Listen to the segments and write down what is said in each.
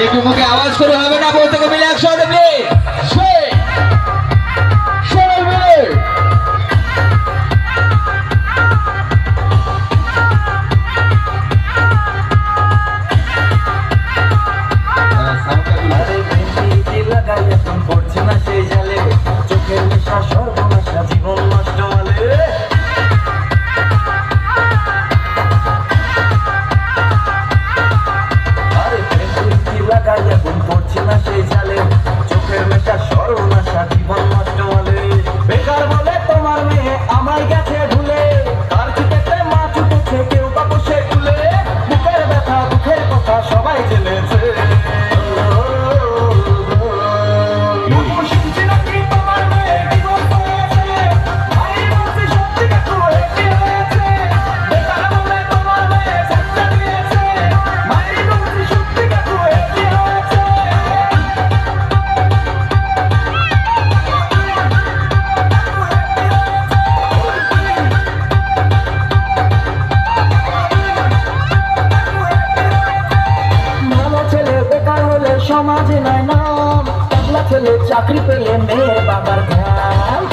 একটু মুখে আওয়াজ করে হবে না, প্রত্যেকে মিলে একসাথে সমাজে নাই নাম, একলা ছেলে চাকরি পেলে মেয়ের বাবার ঘাম।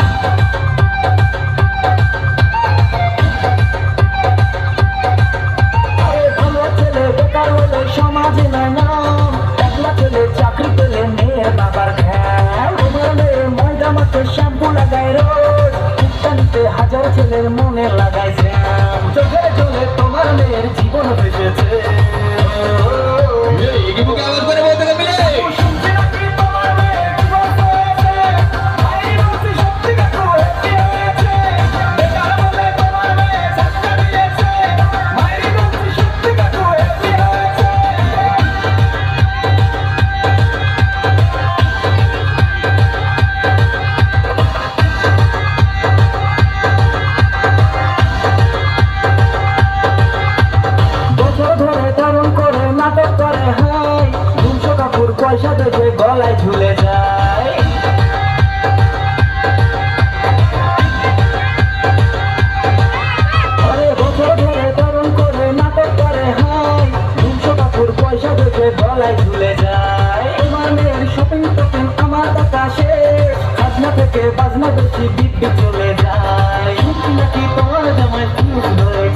ভালো ছেলে বেকার হলে সমাজে নাই নাম, একলা ছেলে চাকরি পেলে মেয়ের বাবার ঘাম। তোমার মেয়ে ময়দা মাঠে শ্যাম্পু লাগায় রোজ, নিতে হাজার ছেলের মনে লাগায় জ্যাম। চোখের জলে তোমার মেয়ের জীবন ভেসেছে। পয়সা দেখে গলায় ঝুলে যায়। আরে বছর ধরে তরুণ করে নাটক করে হাই, 200 কাপুর পয়সা দেখে গলায় ঝুলে যায়। তোমার মেয়ের শপিং টোপিং আমার টাকা শেষ, খাজনা থেকে বাজনা বেশি বিক্রি চলে যায়। নাকি তোমার জামাই খুব হয়ে